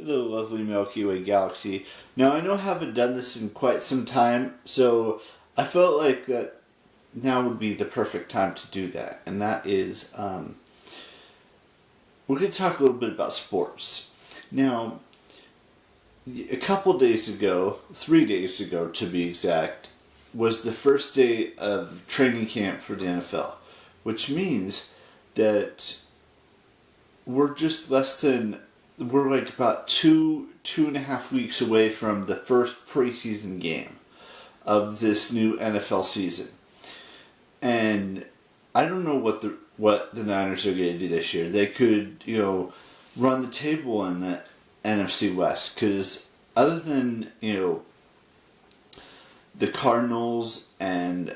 the lovely Milky Way galaxy. Now, I know I haven't done this in quite some time, so I felt like that now would be the perfect time to do that. And that is, we're going to talk a little bit about sports. Now, a couple days ago, 3 days ago to be exact, was the first day of training camp for the NFL, which means that we're like about two and a half weeks away from the first preseason game of this new NFL season. And I don't know what the Niners are going to do this year. They could, run the table in the NFC West, because other than, the Cardinals and,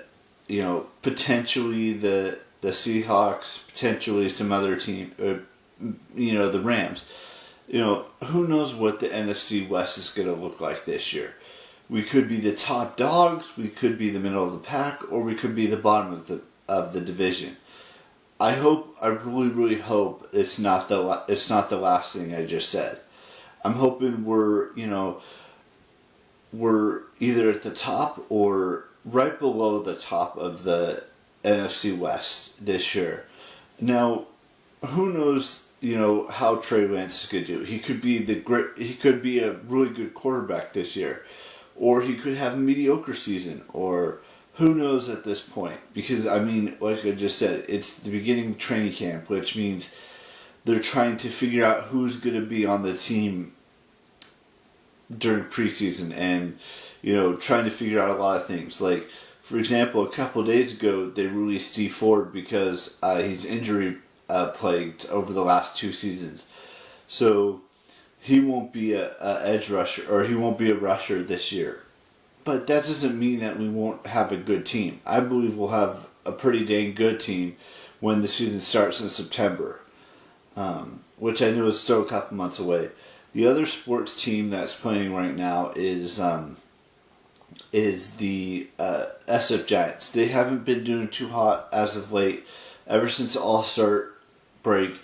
potentially the Seahawks, potentially some other team, the Rams, who knows what the NFC West is going to look like this year. We could be the top dogs, we could be the middle of the pack, or we could be the bottom of the division. I really, really hope it's not the last thing I just said. I'm hoping we're either at the top or right below the top of the NFC West this year. Now, who knows, how Trey Lance is going to do. He could be a really good quarterback this year, or he could have a mediocre season, or who knows at this point? Because, like I just said, it's the beginning of training camp, which means they're trying to figure out who's going to be on the team during preseason, and, trying to figure out a lot of things. Like, for example, a couple of days ago, they released Steve Ford because he's injury plagued over the last 2 seasons. So he won't be a edge rusher, or he won't be a rusher this year. But that doesn't mean that we won't have a good team. I believe we'll have a pretty dang good team when the season starts in September, which I know is still a couple months away. The other sports team that's playing right now is the SF Giants. They haven't been doing too hot as of late. Ever since the All-Star break,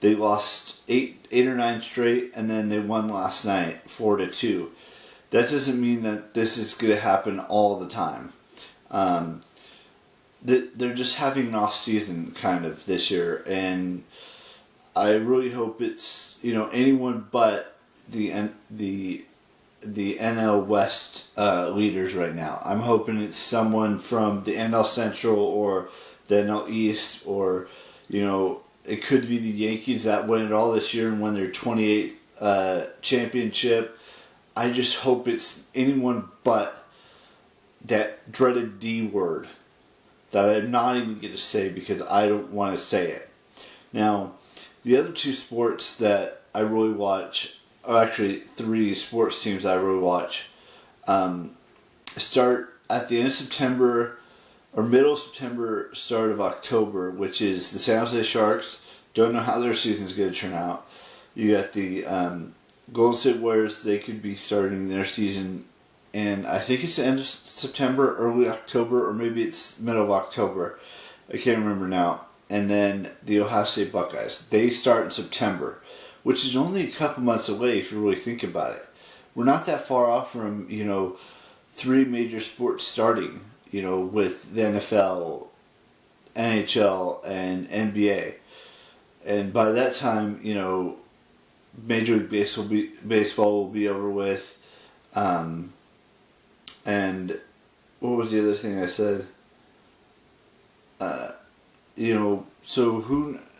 they lost 8 or 9 straight, and then they won last night 4-2. That doesn't mean that this is going to happen all the time. They're just having an off season kind of this year, and I really hope it's anyone but the NL West leaders right now. I'm hoping it's someone from the NL Central or the NL East, or it could be the Yankees that win it all this year and win their 28th championship. I just hope it's anyone but that dreaded D word that I'm not even going to say because I don't want to say it. Now, the other 2 sports that I really watch, or actually 3 sports teams I really watch, start at the end of September or middle of September, start of October, which is the San Jose Sharks. Don't know how their season's going to turn out. You got the Golden State Warriors. They could be starting their season, and I think it's the end of September, early October, or maybe it's middle of October. I can't remember now. And then the Ohio State Buckeyes. They start in September, which is only a couple months away if you really think about it. We're not that far off from, 3 major sports starting, with the NFL, NHL, and NBA. And by that time, Major League Baseball will be over with. And what was the other thing I said? So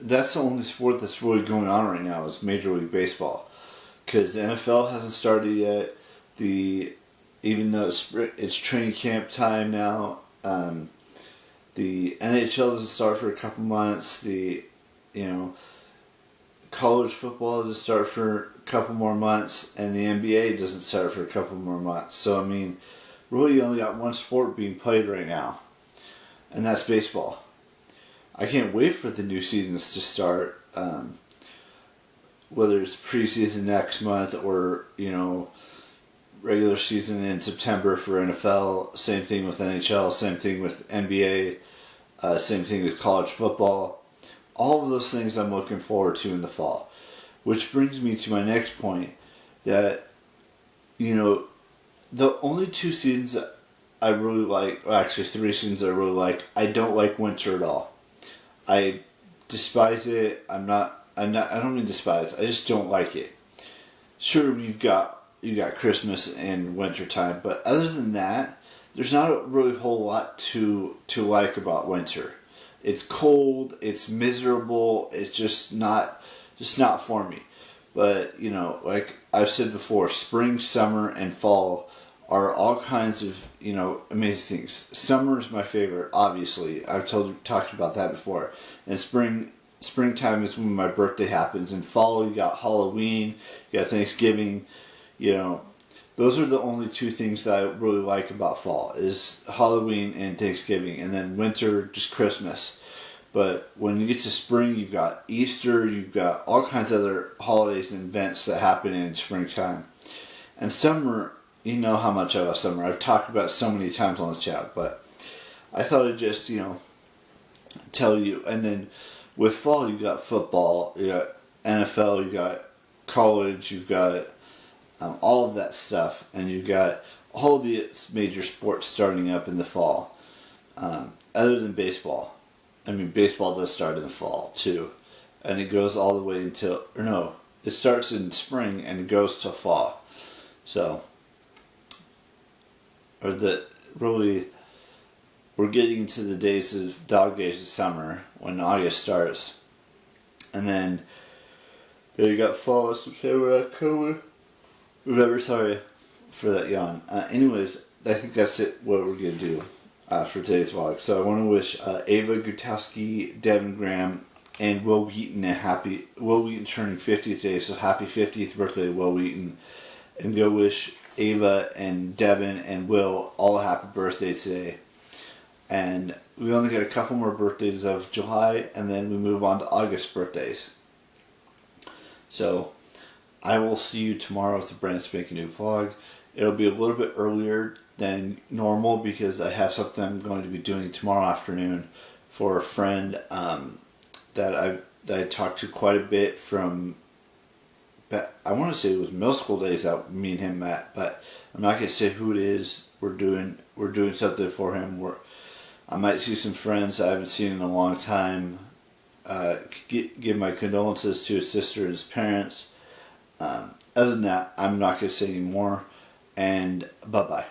that's the only sport that's really going on right now is Major League Baseball. Because the NFL hasn't started yet. Even though it's training camp time now, the NHL doesn't start for a couple months. College football doesn't start for a couple more months, and the NBA doesn't start for a couple more months. So, really you only got one sport being played right now, and that's baseball. I can't wait for the new seasons to start, whether it's preseason next month or, regular season in September for NFL, same thing with NHL, same thing with NBA, same thing with college football. All of those things I'm looking forward to in the fall. Which brings me to my next point, that, the only two seasons that I really like, well, actually three seasons I really like, I don't like winter at all. I despise it. I don't mean despise. I just don't like it. Sure, you got Christmas and winter time, but other than that, there's not a really whole lot to like about winter. It's cold. It's miserable. It's just not for me. But like I've said before, spring, summer, and fall are all kinds of amazing things. Summer is my favorite. Obviously, I've talked about that before. And springtime is when my birthday happens. In fall, you got Halloween, you got Thanksgiving. Those are the only two things that I really like about fall is Halloween and Thanksgiving, and then winter, just Christmas. But when you get to spring, you've got Easter, you've got all kinds of other holidays and events that happen in springtime. And summer, you know how much I love summer. I've talked about it so many times on this channel, but I thought I'd just, tell you. And then with fall, you got football, you got NFL, you got college, you've got all of that stuff, and you've got all the major sports starting up in the fall. Other than baseball. I mean, baseball does start in the fall, too. And it goes all the way until, it starts in spring and it goes to fall. So, we're getting into the dog days of summer when August starts. And then, there you got fall, September, October, November, sorry for that yawn. Anyways, I think that's it, what we're going to do for today's vlog. So I want to wish Ava Gutowski, Devin Graham, and Will Wheaton Will Wheaton turning 50 today, so happy 50th birthday, Will Wheaton. And go wish Ava and Devin and Will all a happy birthday today. And we only got a couple more birthdays of July, and then we move on to August birthdays. So, I will see you tomorrow with a brand spanking new vlog. It'll be a little bit earlier than normal because I have something I'm going to be doing tomorrow afternoon for a friend that I talked to quite a bit from, I want to say it was middle school days that me and him met, but I'm not going to say who it is. We're doing something for him. I might see some friends I haven't seen in a long time. Give my condolences to his sister and his parents. Other than that, I'm not going to say any more. And bye-bye.